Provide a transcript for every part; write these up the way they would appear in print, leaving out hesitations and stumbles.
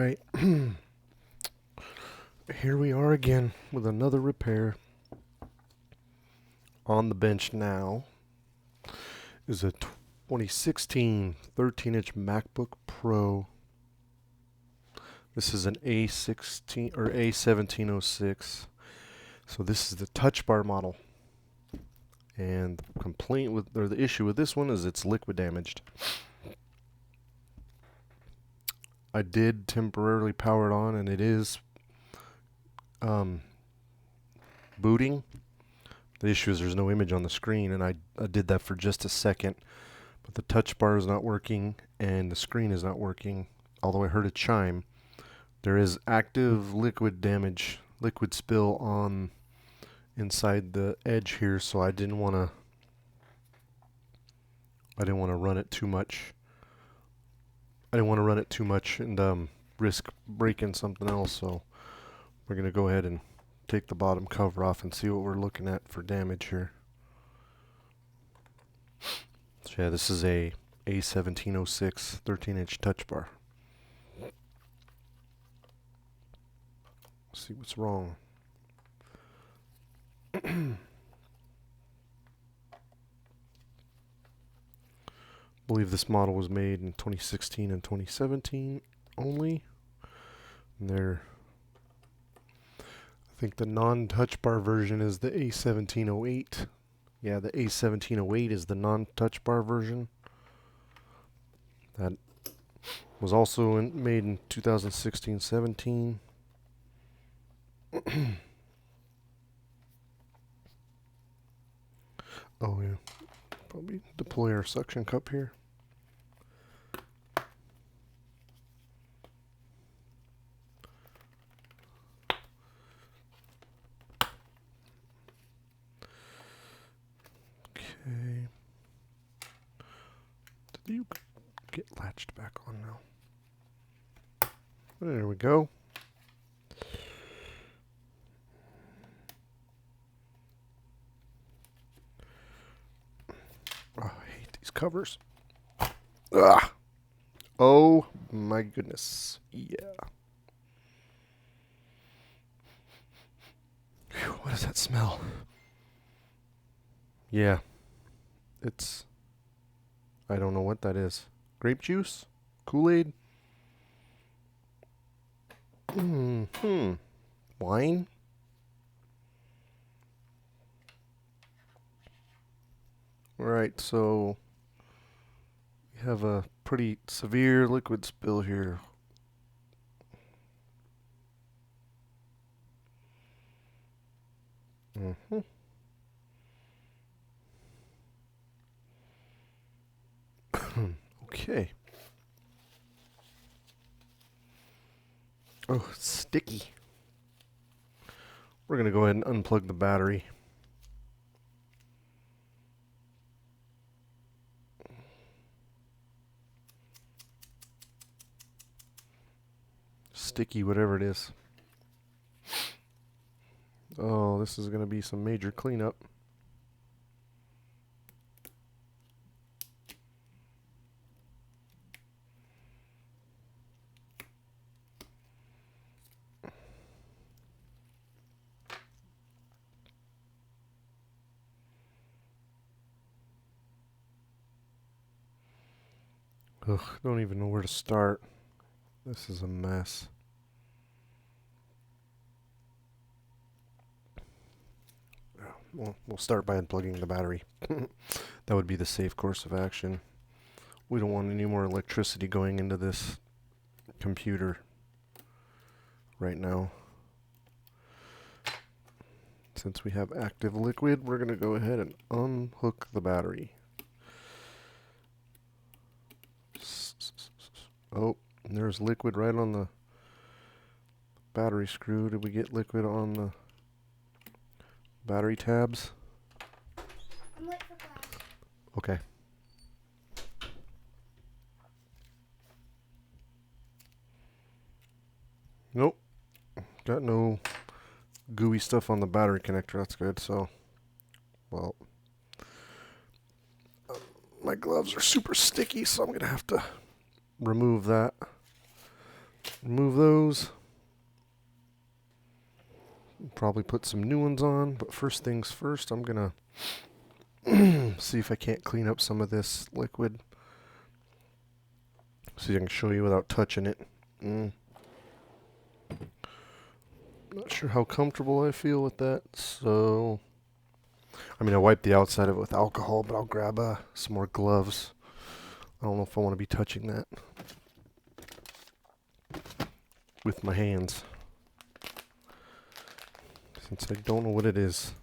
Alright, here we are again with another repair. On the bench now is a 2016 13-inch MacBook Pro. This is an A16 or A1706. So this is the Touchbar model. And the complaint with, or the issue with this one is it's liquid damaged. I did temporarily power it on, and it is booting. The issue is there's no image on the screen, and I did that for just a second. But the touch bar is not working, and the screen is not working, although I heard a chime. There is active liquid damage, liquid spill on inside the edge here, so I didn't want to run it too much. I didn't want to run it too much and risk breaking something else, so we're going to go ahead and take the bottom cover off and see what we're looking at for damage here. So yeah, this is a A1706 13-inch touch bar. Let's see what's wrong. I believe this model was made in 2016 and 2017 only. And I think the non-touch bar version is the A1708. Yeah, the A1708 is the non-touch bar version. That was also made in 2016-17. Oh yeah, probably deploy our suction cup here. Okay. Did you get latched back on now? There we go. Oh, I hate these covers. Ah! Oh my goodness. Yeah. Whew, what does that smell? Yeah. It's... I don't know what that is. Grape juice? Kool-Aid? Wine? Alright, so we have a pretty severe liquid spill here. Okay. Oh, it's sticky. We're going to go ahead and unplug the battery. Sticky, whatever it is. Oh, this is going to be some major cleanup. Ugh, don't even know where to start. This is a mess. Well, we'll start by unplugging the battery. That would be the safe course of action. We don't want any more electricity going into this computer right now. Since we have active liquid, we're going to go ahead and unhook the battery. Oh, there's liquid right on the battery screw. Did we get liquid on the battery tabs? I'm waiting for class. Okay. Nope. Got no gooey stuff on the battery connector. That's good. So, well, my gloves are super sticky, so I'm going to have to remove that. remove those. Probably put some new ones on, but first things first, I'm gonna see if I can't clean up some of this liquid. See if I can show you without touching it. Not sure how comfortable I feel with that, so I mean I wiped the outside of it with alcohol, but I'll grab some more gloves. I don't know if I want to be touching that with my hands, since I don't know what it is.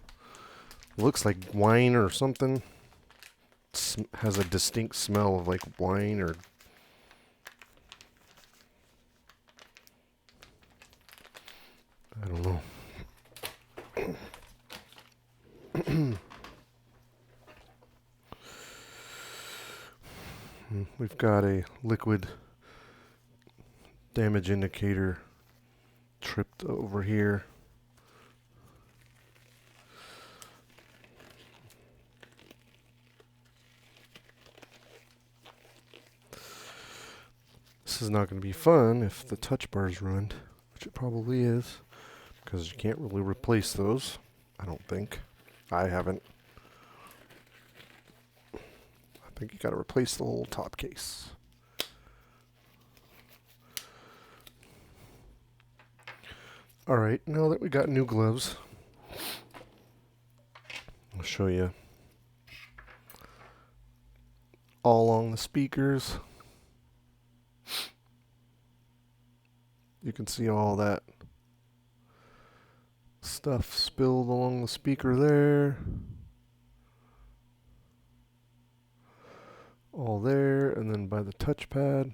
It looks like wine or something. Has a distinct smell of like wine or I don't know. We've got a liquid damage indicator tripped over here. This is not going to be fun if the touch bar is ruined, which it probably is, because you can't really replace those, I don't think. I haven't. I think you got to replace the whole top case. Alright, now that we got new gloves, I'll show you all along the speakers. You can see all that stuff spilled along the speaker there. All there, and then by the touchpad,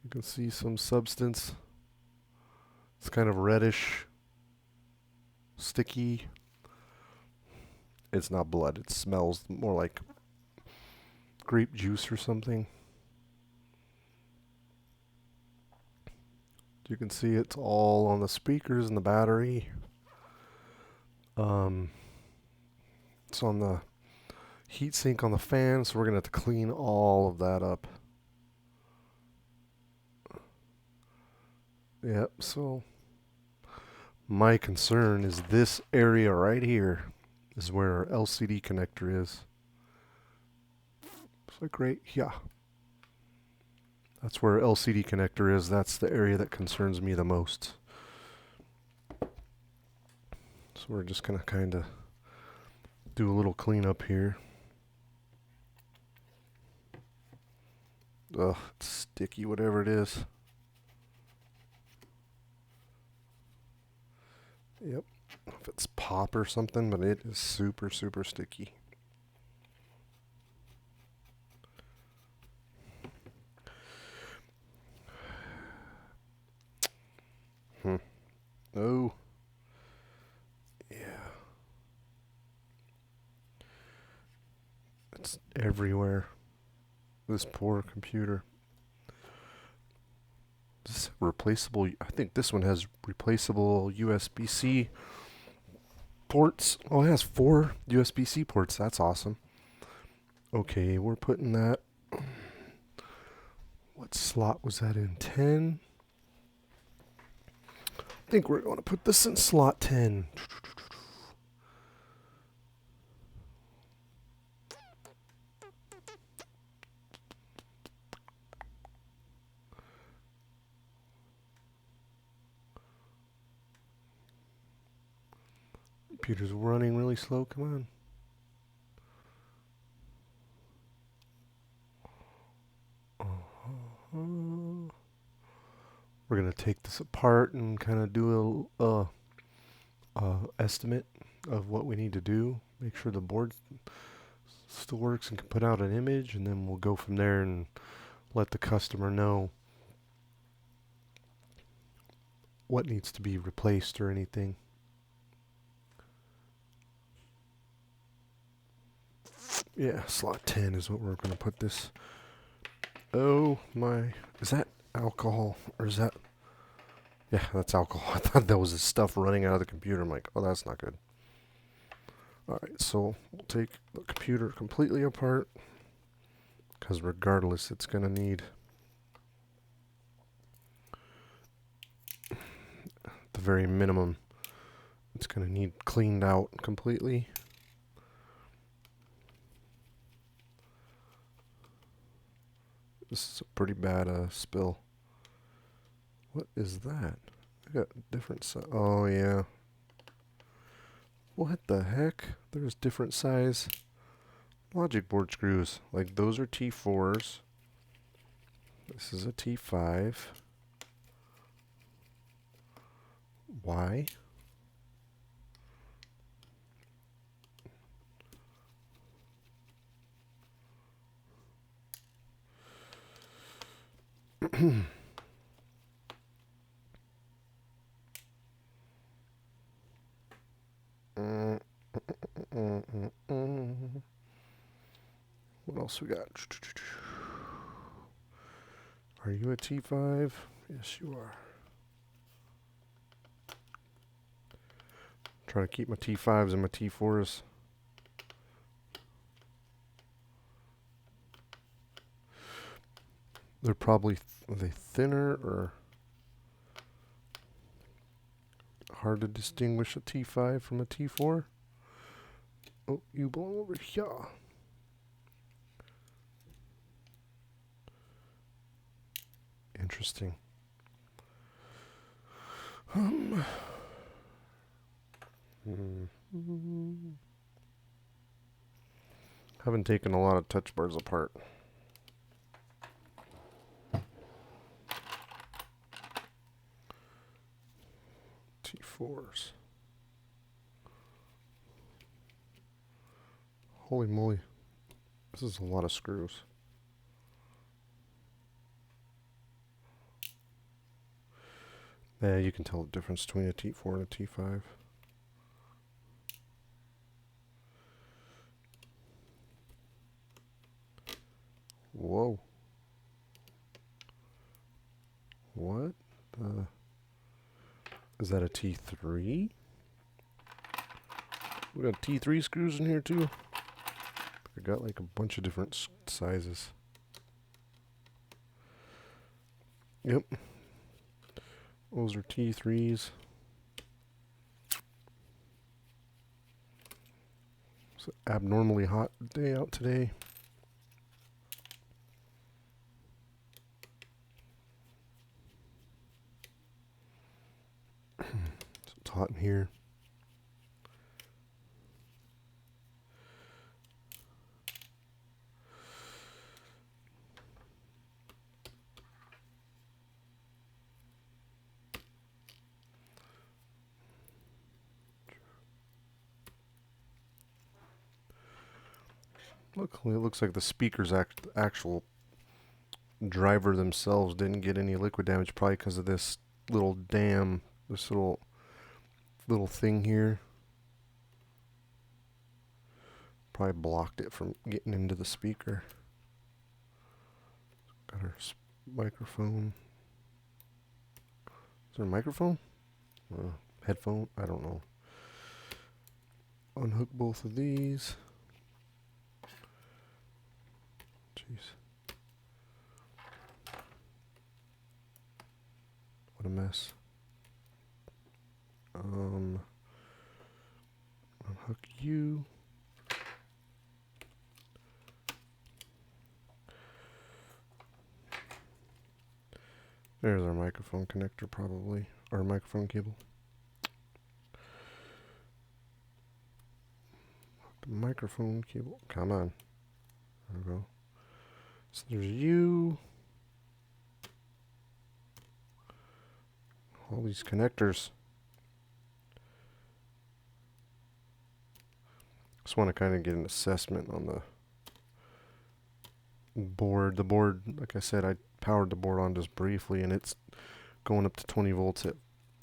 you can see some substance. It's kind of reddish, sticky. It's not blood, it smells more like grape juice or something. You can see it's all on the speakers and the battery. It's on the heatsink on the fan, so we're going to have to clean all of that up. Yep, so my concern is this area right here is where our LCD connector is. It's like right here. That's where LCD connector is. That's the area that concerns me the most. So we're just going to kind of do a little cleanup here. Ugh, it's sticky, whatever it is. Yep. I don't know if it's pop or something, but it is super, super sticky. Oh. Yeah. It's everywhere. This poor computer. This replaceable. I think this one has replaceable USB-C ports. Oh, it has 4 USB-C ports. That's awesome. Okay, we're putting that. What slot was that in? 10? I think we're going to put this in slot 10. Computer's running really slow. Come on. We're going to take this apart and kind of do a estimate of what we need to do. Make sure the board still works and can put out an image, and then we'll go from there and let the customer know what needs to be replaced or anything. Yeah, slot 10 is what we're going to put this. Oh my, is that alcohol or is that? Yeah, that's alcohol. I thought that was the stuff running out of the computer. I'm like, oh, that's not good. Alright, so we'll take the computer completely apart, because regardless, it's going to need the very minimum. It's going to need cleaned out completely. This is a pretty bad spill. What is that? I got different oh yeah. What the heck? There's different size logic board screws. Like those are T4s. This is a T5. Why? What else we got? Are you a T5? Yes, you are. Try to keep my T5s and my T4s. They're probably are they thinner or hard to distinguish a T5 from a T4? Oh, you belong over here. Interesting. Haven't taken a lot of touch bars apart. T4s. Holy moly. This is a lot of screws. Yeah, you can tell the difference between a T4 and a T5. Whoa. What? Is that a T3? We got T3 screws in here too. I got like a bunch of different sizes. Yep. Those are T3s. It's an abnormally hot day out today. It's hot in here. Luckily, it looks like the speakers actual driver themselves didn't get any liquid damage, probably because of this little dam, this little thing here. Probably blocked it from getting into the speaker. Got our microphone. Is there a microphone? Headphone? I don't know. Unhook both of these. Jeez. What a mess. Unhook you. There's our microphone connector probably. Or microphone cable. The microphone cable. Come on. There we go. So there's you. All these connectors. Just want to kind of get an assessment on the board. The board, like I said, I powered the board on just briefly, and it's going up to 20 volts at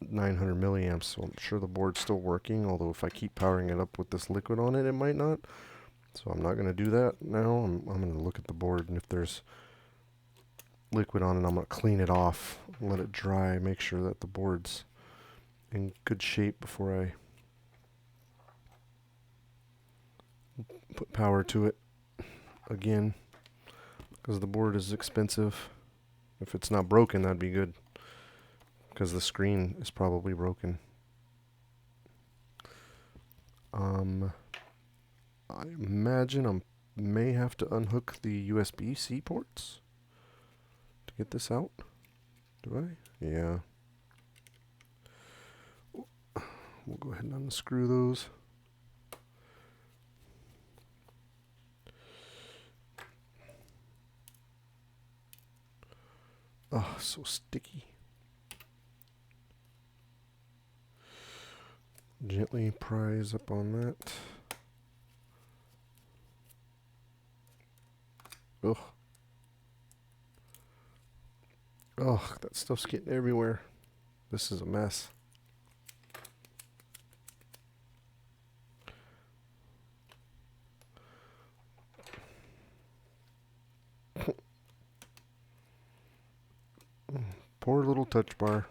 900 milliamps, so I'm sure the board's still working, although if I keep powering it up with this liquid on it, it might not. So I'm not going to do that now. I'm going to look at the board, and if there's liquid on it, I'm going to clean it off, let it dry, make sure that the board's in good shape before I put power to it again, because the board is expensive. If it's not broken, that'd be good. because the screen is probably broken. I imagine I may have to unhook the USB-C ports to get this out. Do I? Yeah. We'll go ahead and unscrew those. Oh, so sticky. Gently prise up on that. Ugh. Ugh, that stuff's getting everywhere. This is a mess. Poor little touch bar.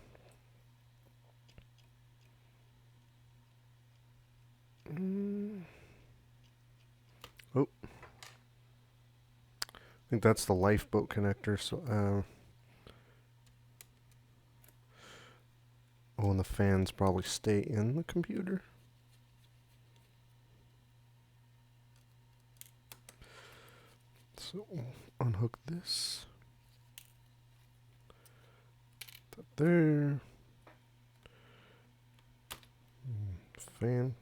Oh. I think that's the lifeboat connector. So, oh, and the fans probably stay in the computer. So, unhook this. That there. Fan.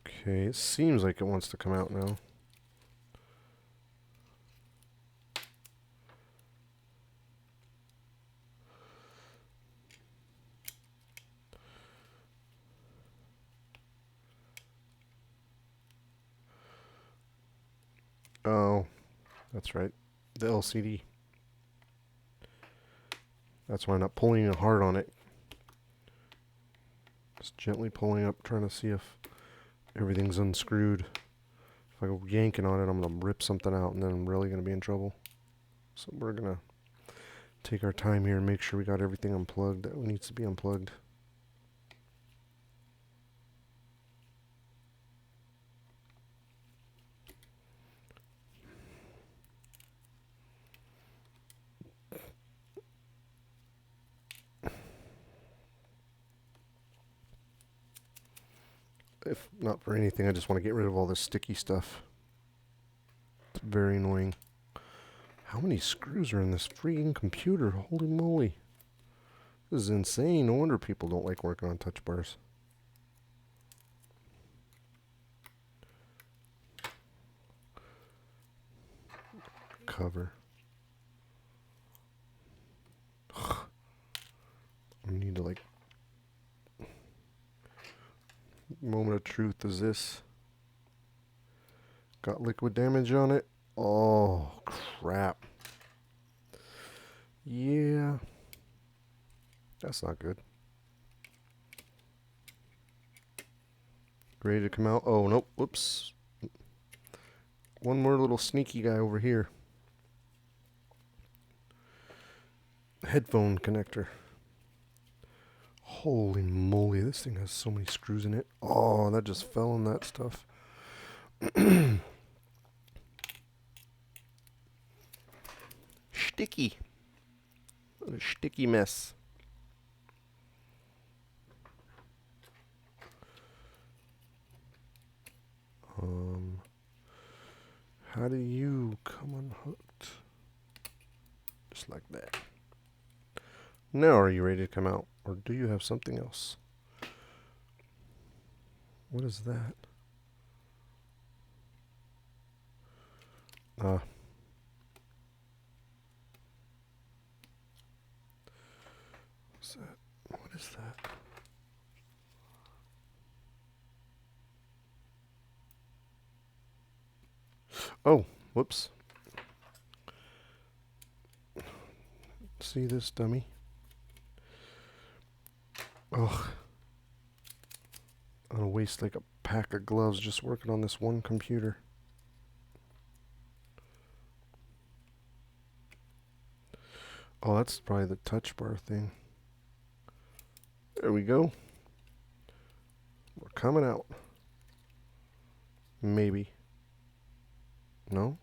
Okay, it seems like it wants to come out now. Oh, that's right. The LCD. That's why I'm not pulling hard on it. Just gently pulling up, trying to see if everything's unscrewed. If I go yanking on it, I'm going to rip something out, and then I'm really going to be in trouble. So we're going to take our time here and make sure we got everything unplugged that needs to be unplugged. If not for anything, I just want to get rid of all this sticky stuff. It's very annoying. How many screws are in this freaking computer? Holy moly. This is insane. No wonder people don't like working on touch bars. Cover. I need to moment of truth is this. Got liquid damage on it. Oh, crap. Yeah. That's not good. Ready to come out? Oh, nope. Whoops. One more little sneaky guy over here. Headphone connector. Holy moly, this thing has so many screws in it. Oh, that just fell in that stuff. Sticky. What a sticky mess. How do you come unhooked? Just like that. Now are you ready to come out? Or do you have something else? What is that? What's that? What is that? Oh, whoops. See this dummy? Ugh. I'm gonna waste like a pack of gloves just working on this one computer. Oh, that's probably the touch bar thing. There we go. We're coming out. Maybe. No?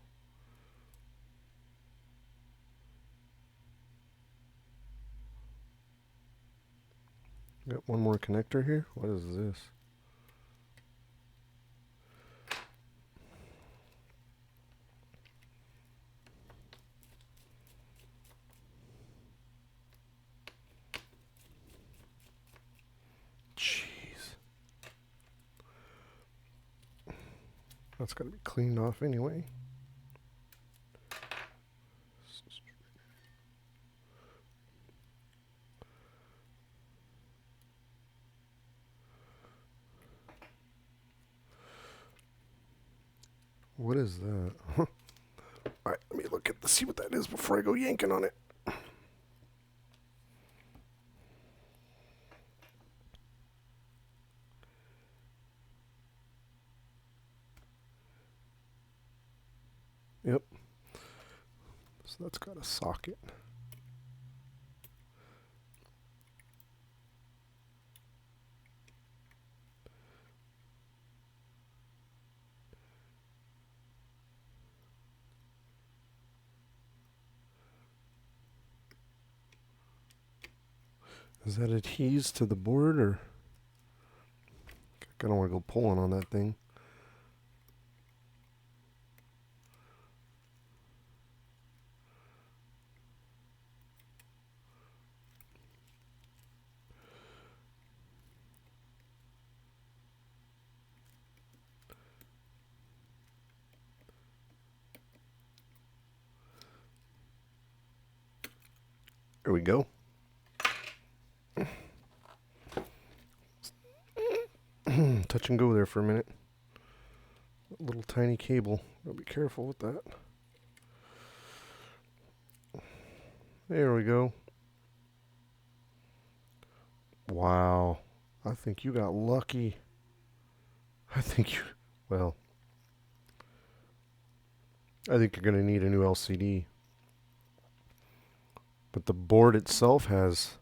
Got one more connector here? What is this? Jeez. That's got to be cleaned off anyway. What is that? Alright, let me look at see what that is before I go yanking on it. Yep. So that's got a socket. Is that adhesed to the board, or I don't want to go pulling on that thing. There we go. Touch and go there for a minute. A little tiny cable. Gotta be careful with that. There we go. Wow. I think you got lucky. I think you, well, I think you're going to need a new LCD. But the board itself has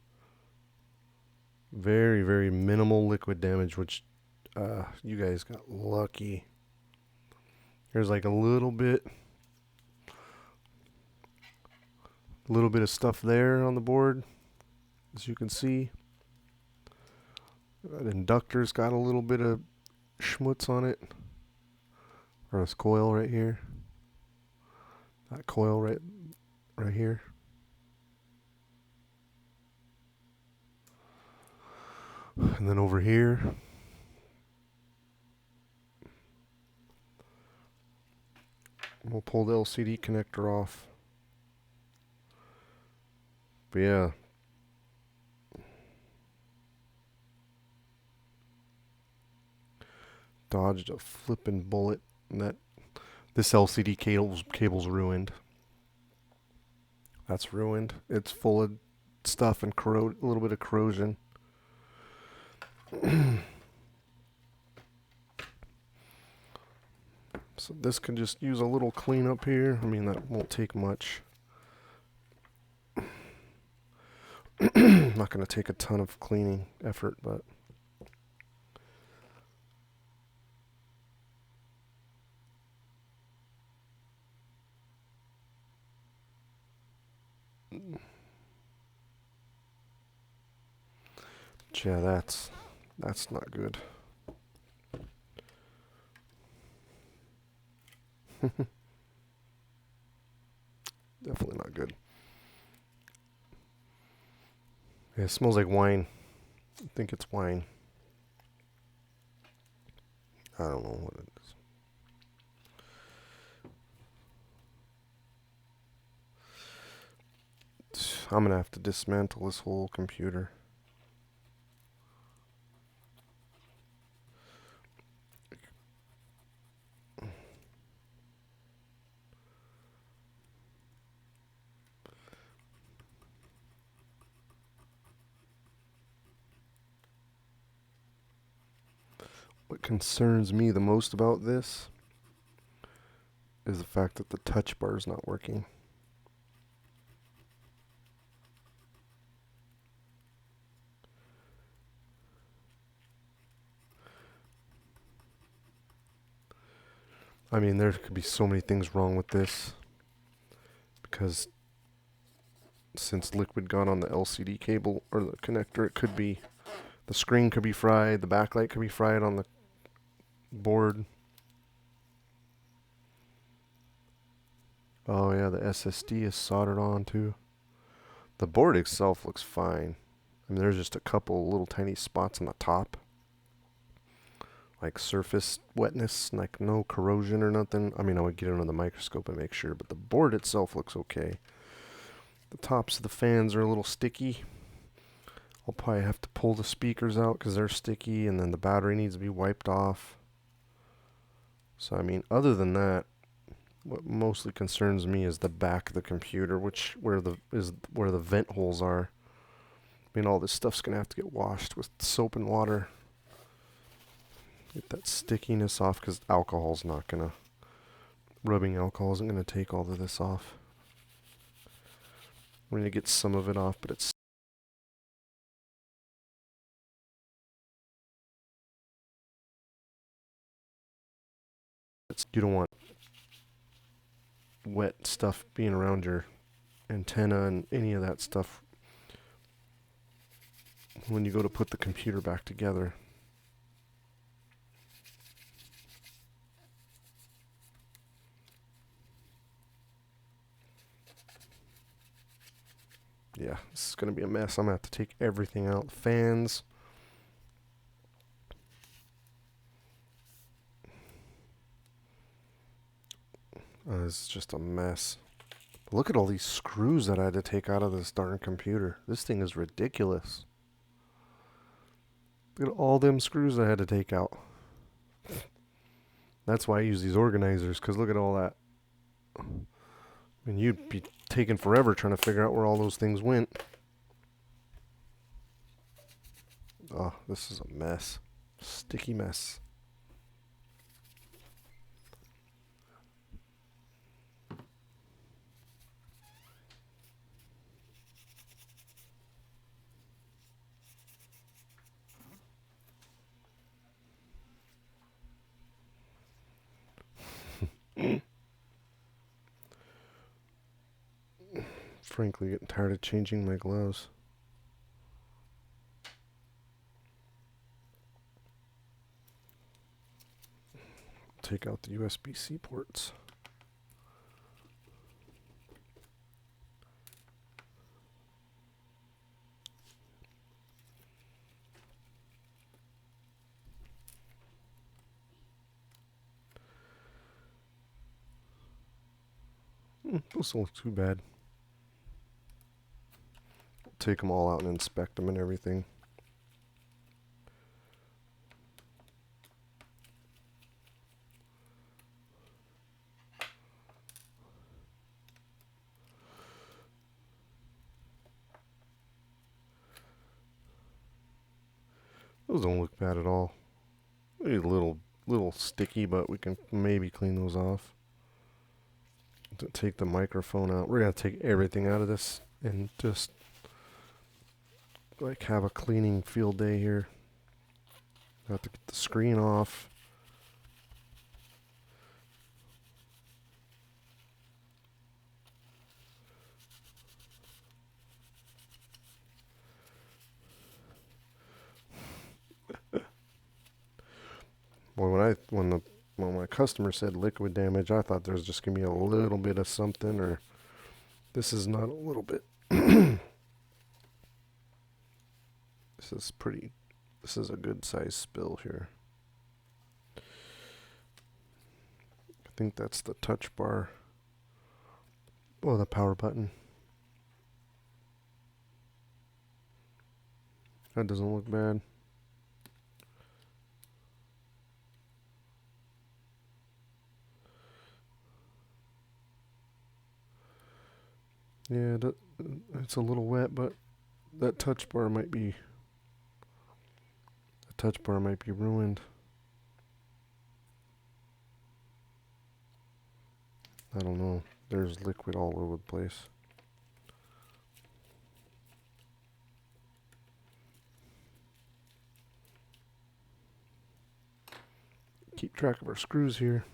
very, very minimal liquid damage, which you guys got lucky. There's like a little bit of stuff there on the board, as you can see. That inductor's got a little bit of schmutz on it. Or this coil right here. That coil right here. And then over here, we'll pull the LCD connector off. But yeah. Dodged a flippin' bullet. And this LCD cable's ruined. That's ruined. It's full of stuff and a little bit of corrosion. So this can just use a little cleanup here. I mean, that won't take much. Not going to take a ton of cleaning effort, but yeah, that's not good. Definitely not good. Yeah, it smells like wine. I think it's wine. I don't know what it is. I'm gonna have to dismantle this whole computer. What concerns me the most about this is the fact that the touch bar is not working. I mean, there could be so many things wrong with this because since liquid got on the LCD cable or the connector, it could be the screen could be fried, the backlight could be fried on the board. Oh yeah, the SSD is soldered on too. The board itself looks fine. I mean, there's just a couple little tiny spots on the top, like surface wetness, like no corrosion or nothing. I mean, I would get it under the microscope and make sure, but the board itself looks okay. The tops of the fans are a little sticky. I'll probably have to pull the speakers out because they're sticky, and then the battery needs to be wiped off. So, I mean, other than that, what mostly concerns me is the back of the computer, where the vent holes are. I mean, all this stuff's gonna have to get washed with soap and water. Get that stickiness off because rubbing alcohol isn't gonna take all of this off. We're gonna get some of it off, but you don't want wet stuff being around your antenna and any of that stuff when you go to put the computer back together. Yeah, this is going to be a mess. I'm going to have to take everything out. Fans. It's just a mess. Look at all these screws that I had to take out of this darn computer. This thing is ridiculous. Look at all them screws I had to take out. That's why I use these organizers, because look at all that. I mean, you'd be taking forever trying to figure out where all those things went. Oh, this is a mess. Sticky mess. Frankly, getting tired of changing my gloves. Take out the USB-C ports. Those don't look too bad. Take them all out and inspect them and everything. Those don't look bad at all. Maybe a little sticky, but we can maybe clean those off. To take the microphone out. We're gonna take everything out of this and just like have a cleaning field day here. Have to get the screen off. Boy, when my customer said liquid damage, I thought there was just gonna be a little bit of something, or this is not a little bit. This is a good size spill here. I think that's the touch bar. Oh, the power button. That doesn't look bad. Yeah, it's a little wet, but that touch bar might be ruined. I don't know. There's liquid all over the place. Keep track of our screws here.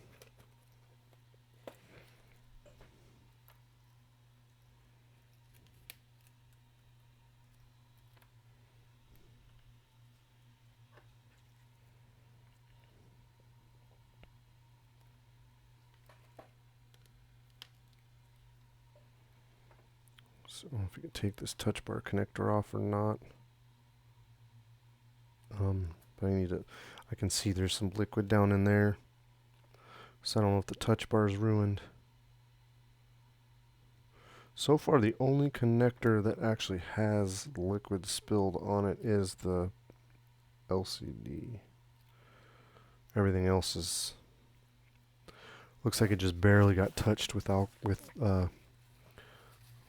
So I don't know if you can take this touch bar connector off or not. But I can see there's some liquid down in there. So I don't know if the touch bar is ruined. So far, the only connector that actually has liquid spilled on it is the LCD. Everything else is looks like it just barely got touched with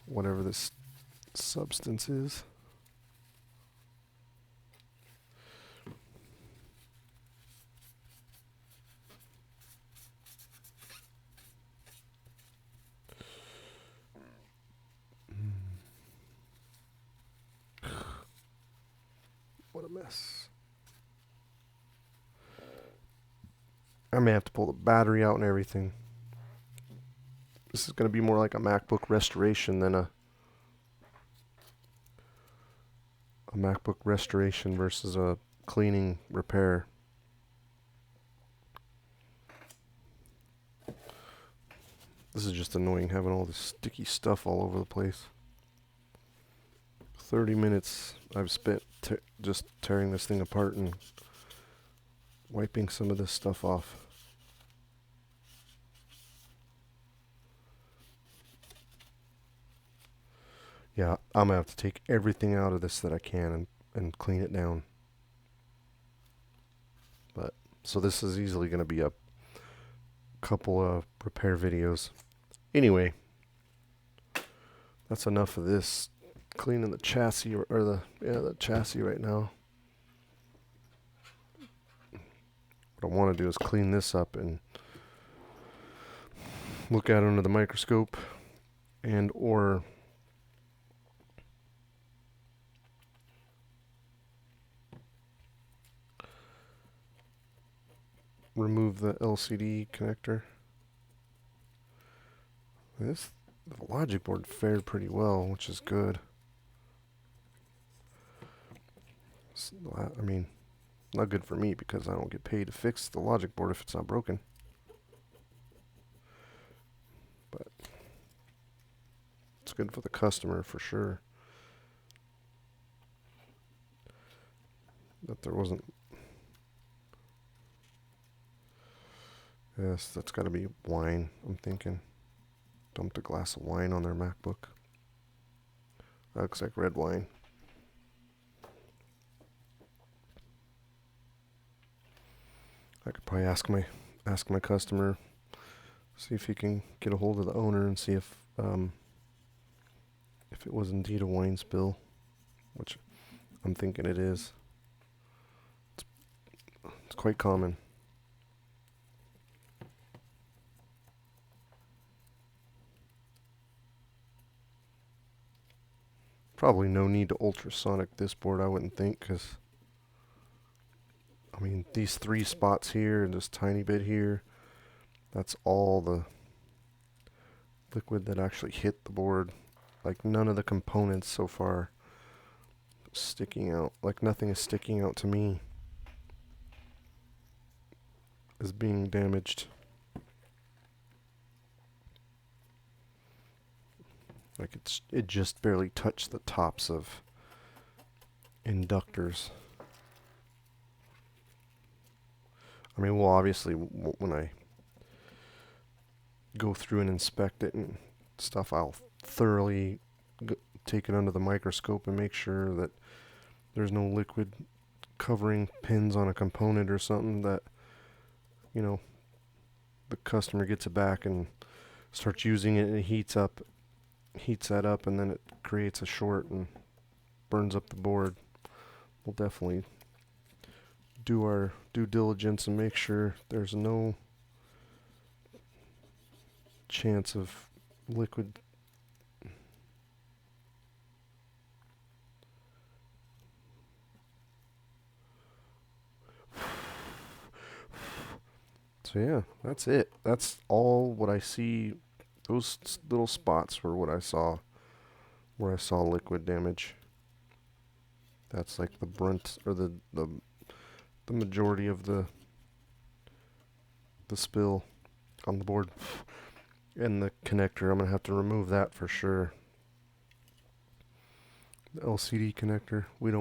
whatever this substance is. What a mess. I may have to pull the battery out and everything. This is going to be more like a MacBook restoration than a MacBook restoration versus a cleaning repair. This is just annoying having all this sticky stuff all over the place. 30 minutes I've spent just tearing this thing apart and wiping some of this stuff off. Yeah, I'm gonna have to take everything out of this that I can and clean it down. But so this is easily gonna be a couple of repair videos. Anyway, that's enough of this cleaning the chassis or the chassis right now. What I want to do is clean this up and look at it under the microscope and or remove the LCD connector. The logic board fared pretty well, which is good. I mean, not good for me because I don't get paid to fix the logic board if it's not broken. But it's good for the customer for sure. That there wasn't. Yes, that's got to be wine, I'm thinking. Dumped a glass of wine on their MacBook. That looks like red wine. I could probably ask my customer, see if he can get a hold of the owner and see if it was indeed a wine spill, which I'm thinking it is. It's quite common. Probably no need to ultrasonic this board, I wouldn't think, because I mean, these 3 spots here and this tiny bit here, that's all the liquid that actually hit the board. Like none of the components so far sticking out. Like nothing is sticking out to me as being damaged. Like it just barely touched the tops of inductors. I mean, well, obviously, when I go through and inspect it and stuff, I'll thoroughly take it under the microscope and make sure that there's no liquid covering pins on a component or something that, you know, the customer gets it back and starts using it and it heats that up, and then it creates a short and burns up the board. We'll definitely do our due diligence and make sure there's no chance of liquid so yeah, that's it. That's all what I see. Those little spots were what I saw where I saw liquid damage. That's like the brunt or the majority of the spill on the board. And the connector, I'm going to have to remove that for sure. The LCD connector, we're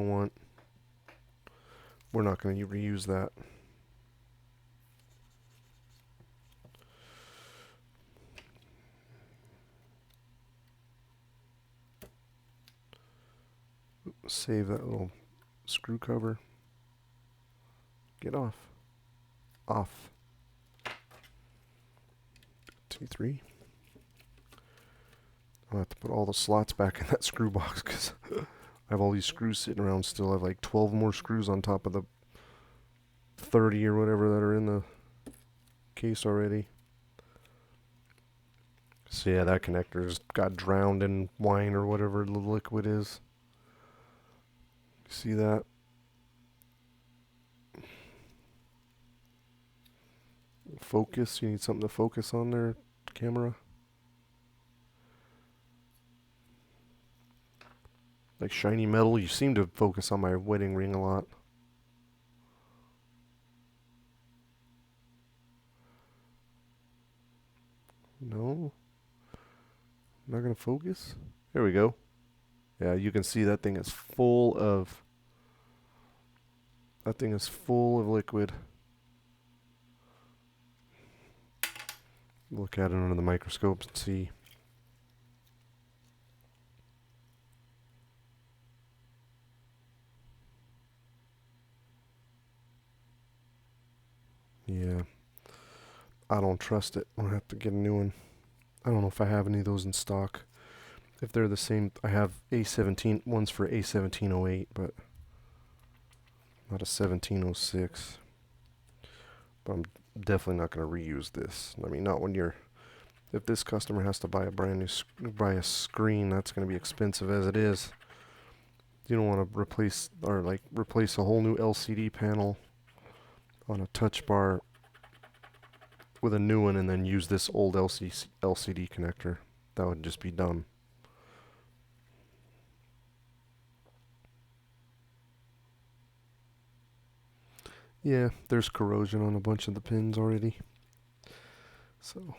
not going to reuse that. Save that little screw cover. Get off. Off. T3. I'll have to put all the slots back in that screw box because I have all these screws sitting around still. I have like 12 more screws on top of the 30 or whatever that are in the case already. So yeah, that connector's got drowned in wine or whatever the liquid is. See that? Focus. You need something to focus on there, camera. Like shiny metal. You seem to focus on my wedding ring a lot. No? Not gonna focus? There we go. Yeah, you can see that thing is full of... That thing is full of liquid. Look at it under the microscope and see. Yeah. I don't trust it. I'll have to get a new one. I don't know if I have any of those in stock. If they're the same, I have A17 ones for A1708, but not a 1706. But I'm definitely not going to reuse this. I mean, not when you're... If this customer has to buy a brand new buy a screen, that's going to be expensive as it is. You don't want to replace a whole new LCD panel on a touch bar with a new one and then use this old LCD connector. That would just be dumb. Yeah, there's corrosion on a bunch of the pins already. So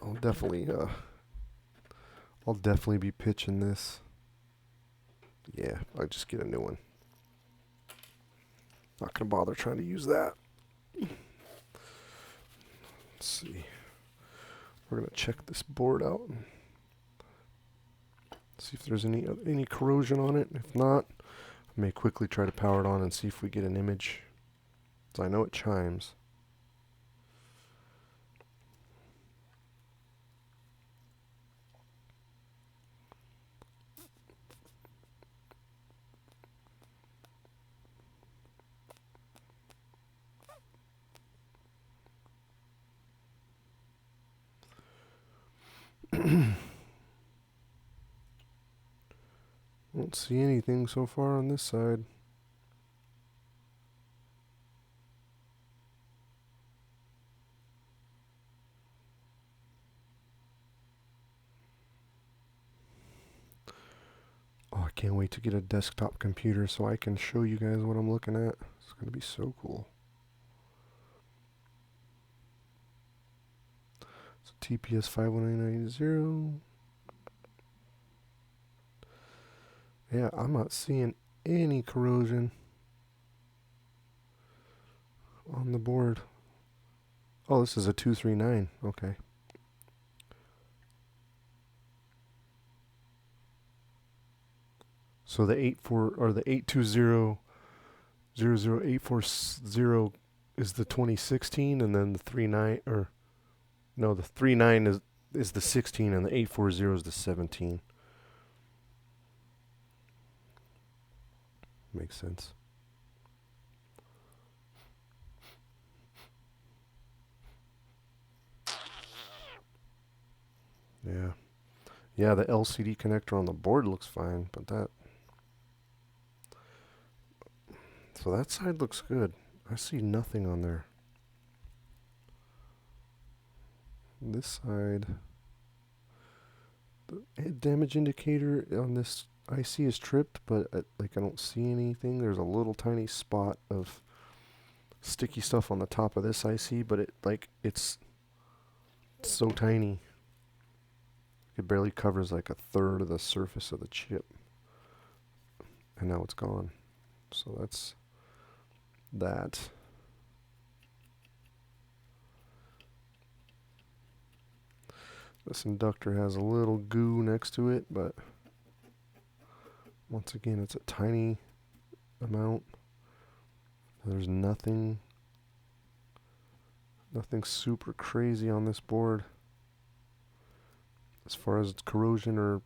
I'll definitely be pitching this. Yeah, I'll just get a new one. Not gonna bother trying to use that. Let's see. We're gonna check this board out and see if there's any corrosion on it. If not, I may quickly try to power it on and see if we get an image. So I know it chimes. Don't see anything so far on this side. Oh, I can't wait to get a desktop computer so I can show you guys what I'm looking at. It's going to be so cool. So TPS 51990. Yeah, I'm not seeing any corrosion on the board. Oh, this is a 239. Okay. So the 820 is the 2016, and then the 39 the 39 is the 16, and the 840 is the 17. Makes sense. Yeah. Yeah, the LCD connector on the board looks fine, but so that side looks good. I see nothing on there. This side, the damage indicator on this IC is tripped, but I don't see anything. There's a little tiny spot of sticky stuff on the top of this IC, but it's so tiny. It barely covers like a third of the surface of the chip. And now it's gone. So that's that. This inductor has a little goo next to it, but once again, it's a tiny amount. There's nothing super crazy on this board as far as corrosion or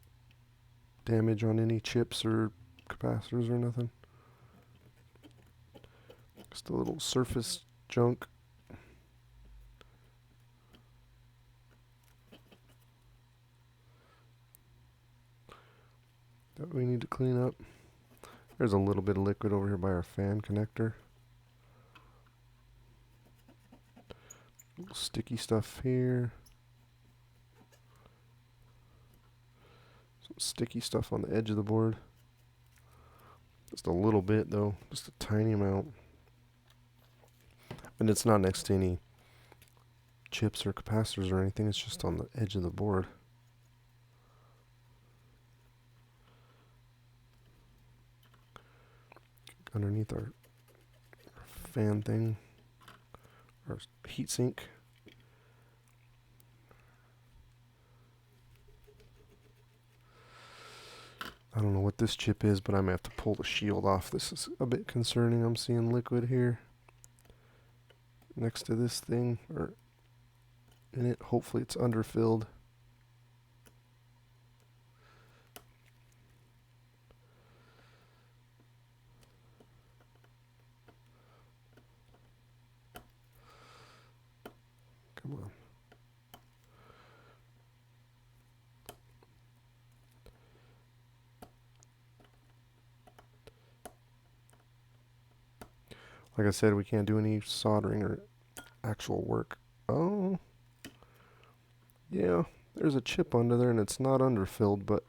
damage on any chips or capacitors or nothing. Just a little surface junk. That we need to clean up. There's a little bit of liquid over here by our fan connector. Little sticky stuff here. Some sticky stuff on the edge of the board. Just a little bit though, just a tiny amount. And it's not next to any chips or capacitors or anything, it's just on the edge of the board. Underneath our fan thing, our heat sink. I don't know what this chip is, but I may have to pull the shield off. This is a bit concerning. I'm seeing liquid here next to this thing, or in it. Hopefully it's underfilled. Come on. Like I said, we can't do any soldering or actual work. Oh, yeah, there's a chip under there and it's not underfilled, but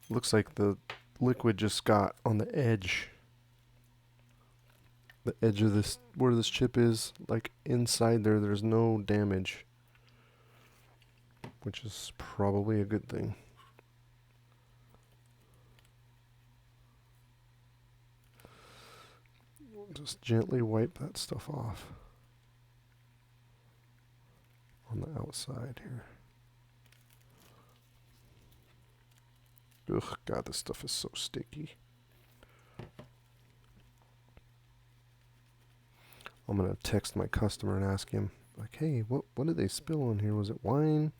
looks like the liquid just got on the edge. The edge of this, where this chip is, like inside there, there's no damage, which is probably a good thing. Just gently wipe that stuff off on the outside here. Ugh, God, this stuff is so sticky. I'm gonna text my customer and ask him, like, hey, what did they spill on here? Was it wine?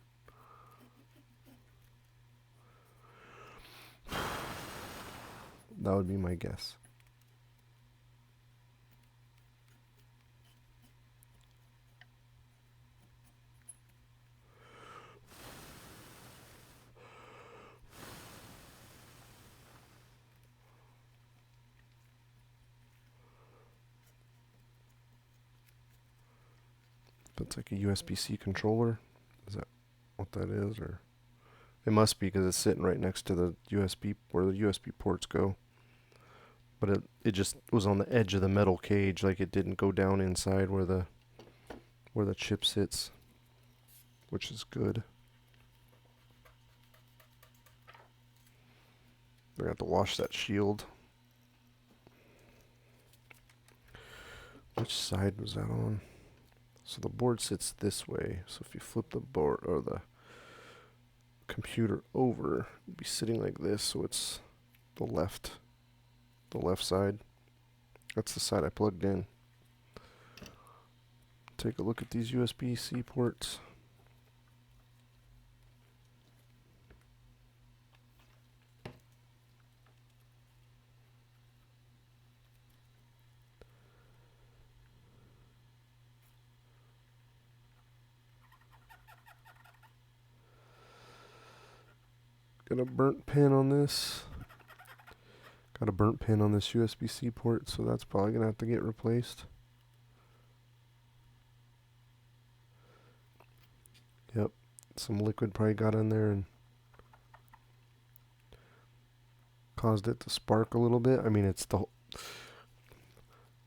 That would be my guess. That's like a USB-C controller. Is that what that is? Or it must be because it's sitting right next to the USB, where the USB ports go. But it just was on the edge of the metal cage, like it didn't go down inside where the chip sits, which is good. I have to wash that shield. Which side was that on? So the board sits this way. So if you flip the board or the computer over, it'd be sitting like this. So it's the left side. That's the side I plugged in. Take a look at these USB-C ports. Got a burnt pin on this. Got a burnt pin on this USB-C port, so that's probably going to have to get replaced. Yep, some liquid probably got in there and caused it to spark a little bit. I mean, it's the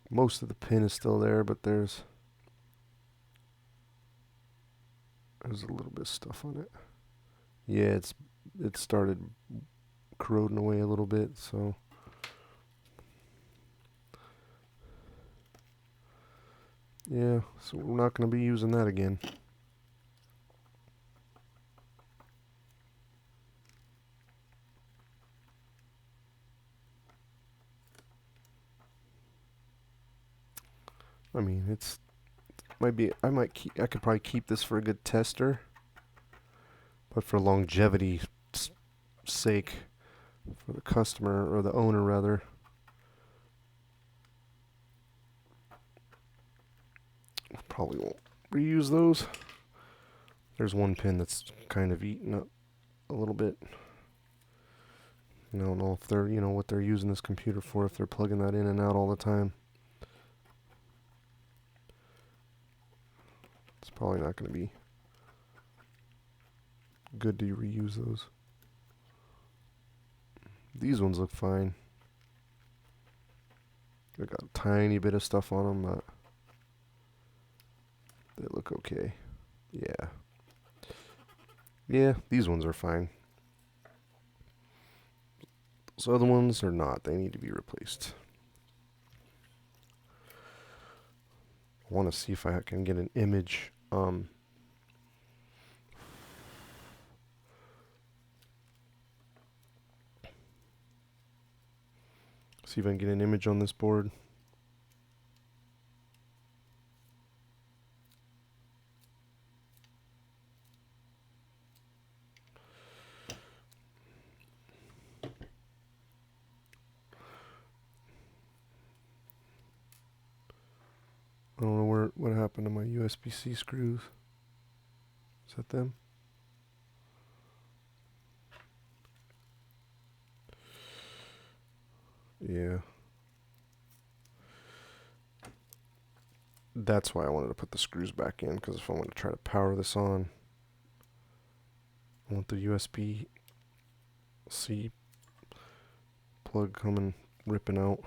most of the pin is still there, but there's a little bit of stuff on it. Yeah, it started corroding away a little bit, so yeah, so we're not going to be using that again. I mean, I could probably keep this for a good tester, but for longevity sake, for the customer or the owner rather, probably won't reuse those. There's one pin that's kind of eaten up a little bit. I don't know if they're, what they're using this computer for, if they're plugging that in and out all the time. It's probably not going to be good to reuse those. These ones look fine. They got a tiny bit of stuff on them, but they look okay. Yeah. Yeah, these ones are fine. Those other ones are not. They need to be replaced. I want to see if I can get an image. See if I can get an image on this board. I don't know what happened to my USB-C screws. Is that them? Yeah. That's why I wanted to put the screws back in, because if I want to try to power this on, I want the USB-C plug coming, ripping out.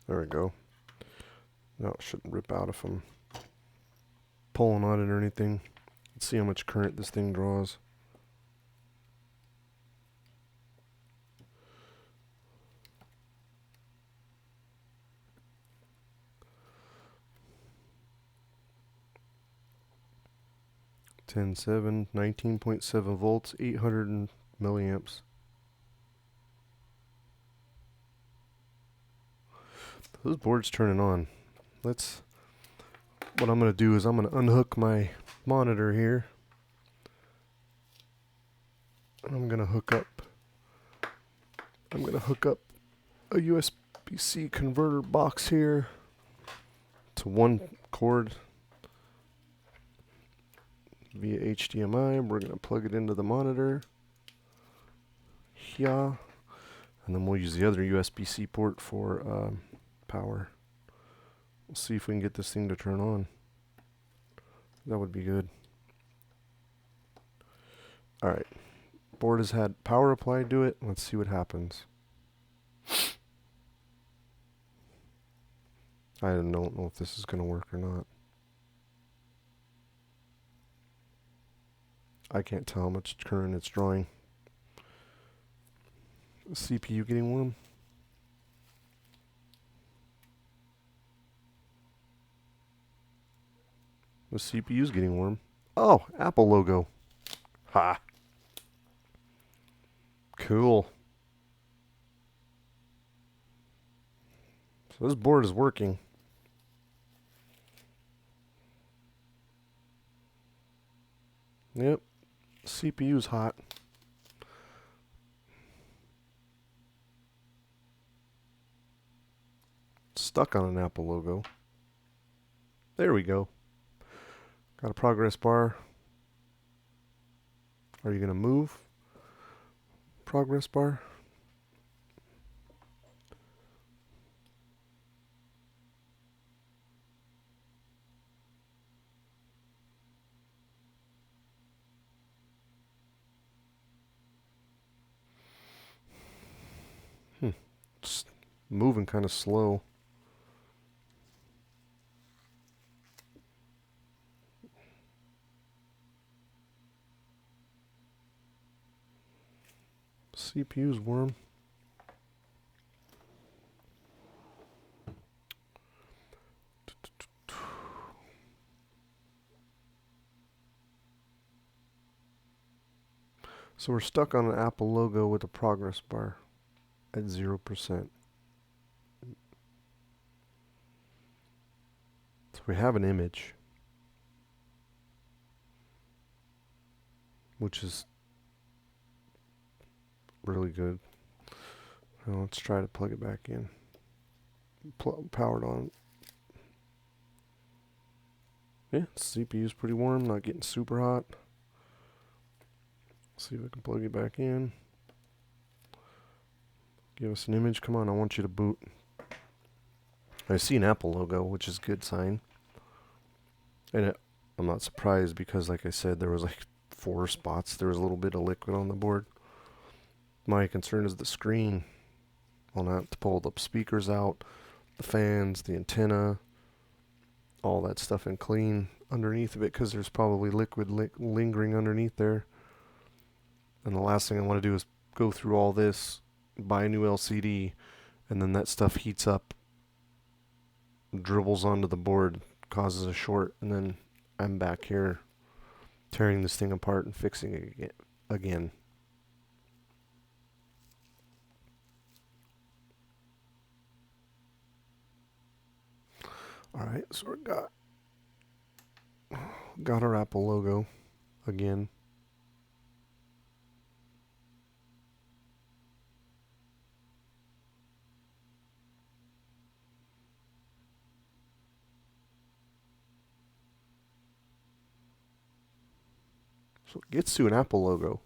There we go. Now it shouldn't rip out if I'm pulling on it or anything. Let's see how much current this thing draws. (10.7), 19.7 volts, 800 milliamps. Those boards turning on. What I'm going to do is I'm going to unhook my monitor here. And I'm going to hook up a USB-C converter box here to one cord via HDMI. We're going to plug it into the monitor. Yeah. And then we'll use the other USB-C port for power. We'll see if we can get this thing to turn on. That would be good. Alright. Board has had power applied to it. Let's see what happens. I don't know if this is going to work or not. I can't tell how much current it's drawing. The CPU getting warm. The CPU's getting warm. Oh, Apple logo. Ha. Cool. So this board is working. Yep. CPU's hot. Stuck on an Apple logo. There we go. Got a progress bar. Are you going to move? Progress bar. It's moving kind of slow. CPU's warm. So we're stuck on an Apple logo with a progress bar at 0%. So we have an image, which is really good. Now let's try to plug it back in. Powered on. Yeah, CPU's pretty warm, not getting super hot. See if I can plug it back in. Give us an image. Come on, I want you to boot. I see an Apple logo, which is a good sign. And I'm not surprised because, like I said, there was like 4 spots. There was a little bit of liquid on the board. My concern is the screen. I'll have to pull the speakers out, the fans, the antenna, all that stuff, and clean underneath of it because there's probably liquid lingering underneath there. And the last thing I want to do is go through all this, buy a new LCD, and then that stuff heats up, dribbles onto the board, causes a short, and then I'm back here tearing this thing apart and fixing it again. Alright, so we got our Apple logo again. So it gets to an Apple logo.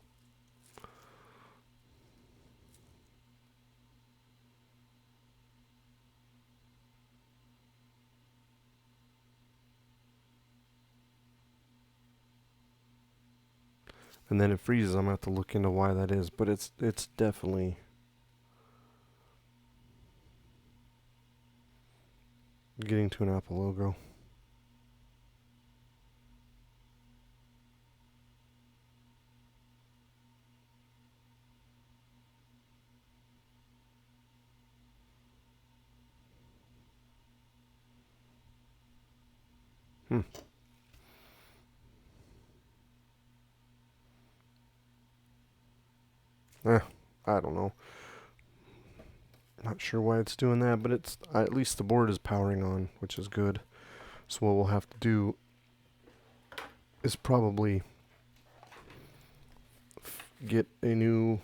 And then it freezes. I'm going to have to look into why that is, but it's definitely getting to an Apple logo. I don't know. Not sure why it's doing that, but it's at least the board is powering on, which is good. So what we'll have to do is probably get a new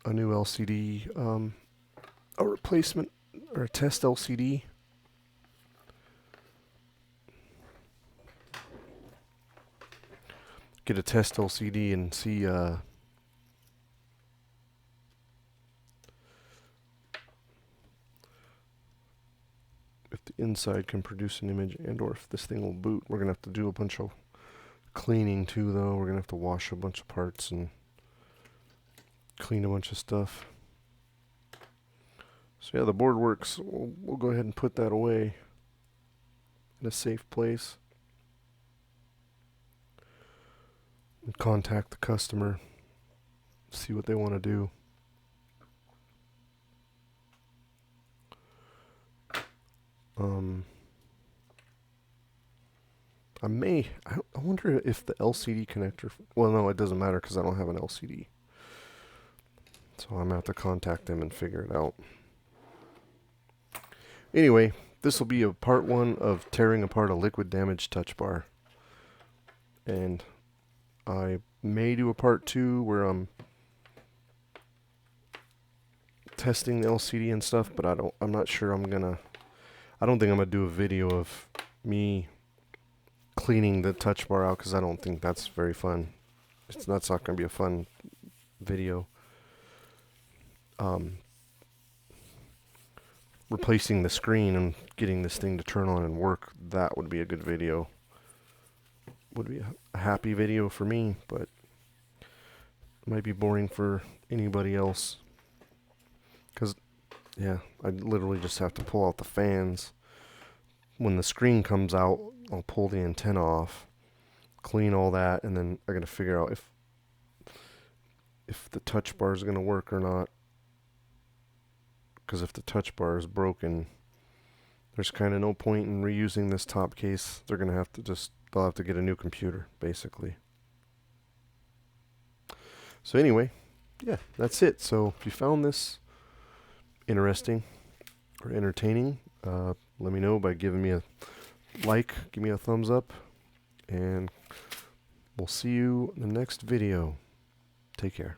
LCD, a replacement or a test LCD. Get a test LCD and see if the inside can produce an image and or if this thing will boot. We're going to have to do a bunch of cleaning too, though. We're going to have to wash a bunch of parts and clean a bunch of stuff. So yeah, the board works. We'll go ahead and put that away in a safe place. And contact the customer, see what they want to do. I wonder if the LCD connector, well, no, it doesn't matter because I don't have an LCD. So I'm going to have to contact them and figure it out. Anyway, this will be a part 1 of tearing apart a liquid damaged touch bar. And I may do a part 2 where I'm testing the LCD and stuff, but I'm not sure I don't think I'm gonna do a video of me cleaning the touch bar out because I don't think that's very fun. That's not gonna be a fun video. Replacing the screen and getting this thing to turn on and work, that would be a good video. Would be a happy video for me, but might be boring for anybody else. Because, yeah, I literally just have to pull out the fans. When the screen comes out, I'll pull the antenna off, clean all that, and then I gotta figure out if the touch bar is gonna work or not. Because if the touch bar is broken, there's kind of no point in reusing this top case. They'll have to get a new computer, basically. So anyway, yeah, that's it. So if you found this interesting or entertaining, let me know by giving me a like, give me a thumbs up, and we'll see you in the next video. Take care.